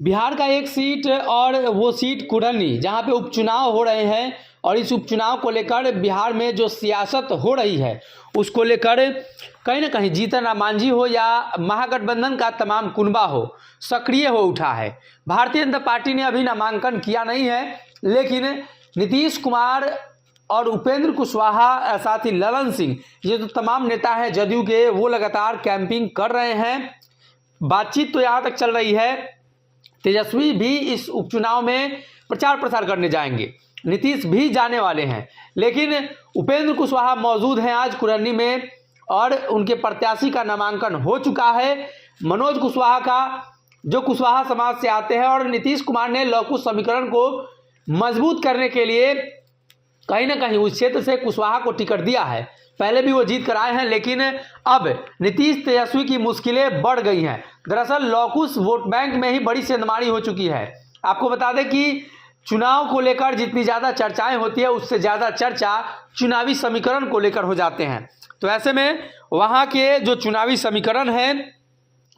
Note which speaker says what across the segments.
Speaker 1: बिहार का एक सीट और वो सीट कुरनी, जहां पे उपचुनाव हो रहे हैं और इस उपचुनाव को लेकर बिहार में जो सियासत हो रही है उसको लेकर कहीं ना कहीं जीतन राम मांझी हो या महागठबंधन का तमाम कुनबा हो, सक्रिय हो उठा है। भारतीय जनता पार्टी ने अभी नामांकन किया नहीं है, लेकिन नीतीश कुमार और उपेंद्र कुशवाहा, साथ ही ललन सिंह, ये जो तमाम नेता हैं जदयू के, वो लगातार कैंपिंग कर रहे हैं। बातचीत तो यहाँ तक चल रही है, तेजस्वी भी इस उपचुनाव में प्रचार प्रसार करने जाएंगे, नीतीश भी जाने वाले हैं, लेकिन उपेंद्र कुशवाहा मौजूद हैं आज कुरनी में और उनके प्रत्याशी का नामांकन हो चुका है। मनोज कुशवाहा का, जो कुशवाहा समाज से आते हैं, और नीतीश कुमार ने लव कुश समीकरण को मजबूत करने के लिए कहीं ना कहीं उस क्षेत्र से कुशवाहा को टिकट दिया है। पहले भी वो जीत कर आए हैं, लेकिन अब नीतीश तेजस्वी की मुश्किलें बढ़ गई हैं। दरअसल लौकुश वोट बैंक में ही बड़ी सेंधमारी हो चुकी है। आपको बता दें कि चुनाव को लेकर जितनी ज़्यादा चर्चाएं होती है, उससे ज़्यादा चर्चा चुनावी समीकरण को लेकर हो जाते हैं। तो ऐसे में वहाँ के जो चुनावी समीकरण है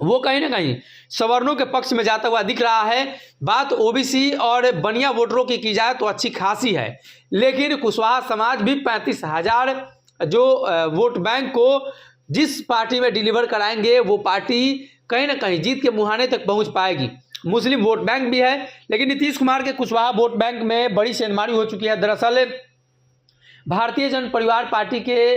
Speaker 1: वो कहीं ना कहीं सवर्णों के पक्ष में जाता हुआ दिख रहा है। बात ओबीसी और बनिया वोटरों की जाए तो अच्छी खासी है, लेकिन कुशवाहा समाज भी 35,000 जो वोट बैंक को जिस पार्टी में डिलीवर कराएंगे वो पार्टी कहीं ना कहीं जीत के मुहाने तक पहुंच पाएगी। मुस्लिम वोट बैंक भी है, लेकिन नीतीश कुमार के कुशवाहा वोट बैंक में बड़ी सेंधमारी हो चुकी है। दरअसल भारतीय जन परिवार पार्टी के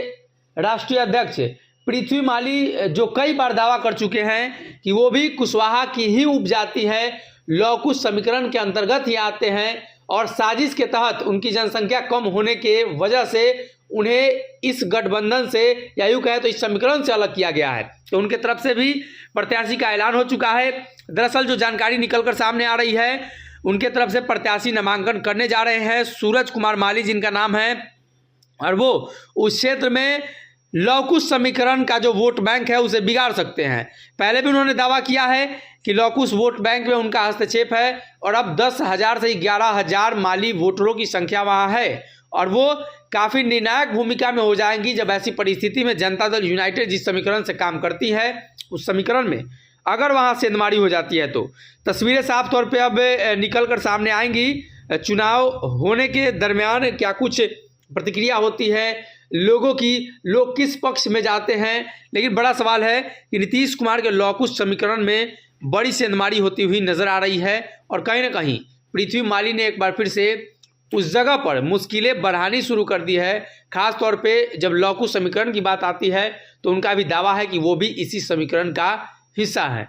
Speaker 1: राष्ट्रीय अध्यक्ष पृथ्वी माली, जो कई बार दावा कर चुके हैं कि वो भी कुशवाहा की ही उपजाति है, लव कुश समीकरण के अंतर्गत ही आते हैं और साजिश के तहत उनकी जनसंख्या कम होने के वजह से उन्हें इस गठबंधन से, या यूँ कहें तो इस समीकरण से अलग किया गया है, तो उनके तरफ से भी प्रत्याशी का ऐलान हो चुका है। दरअसल जो जानकारी निकलकर सामने आ रही है, उनके तरफ से प्रत्याशी नामांकन करने जा रहे हैं सूरज कुमार माली जिनका नाम है, और वो उस क्षेत्र में लव कुश समीकरण का जो वोट बैंक है उसे बिगाड़ सकते हैं। पहले भी उन्होंने दावा किया है कि लव कुश वोट बैंक में उनका हस्तक्षेप है, और अब 10,000 से 11,000 माली वोटरों की संख्या वहाँ है, और वो काफ़ी निर्णायक भूमिका में हो जाएंगी जब ऐसी परिस्थिति में जनता दल यूनाइटेड जिस समीकरण से काम करती है उस समीकरण में अगर वहाँ सेंधमारी हो जाती है तो तस्वीरें साफ तौर पे अब निकल कर सामने आएंगी। चुनाव होने के दरमियान क्या कुछ प्रतिक्रिया होती है लोगों की, लोग किस पक्ष में जाते हैं, लेकिन बड़ा सवाल है कि नीतीश कुमार के लव कुश समीकरण में बड़ी सेंधमारी होती हुई नजर आ रही है, और कहीं ना कहीं पृथ्वी माली ने एक बार फिर से उस जगह पर मुश्किलें बढ़ानी शुरू कर दी है। खास तौर पे जब लव कुश समीकरण की बात आती है तो उनका भी दावा है कि वो भी इसी समीकरण का हिस्सा है।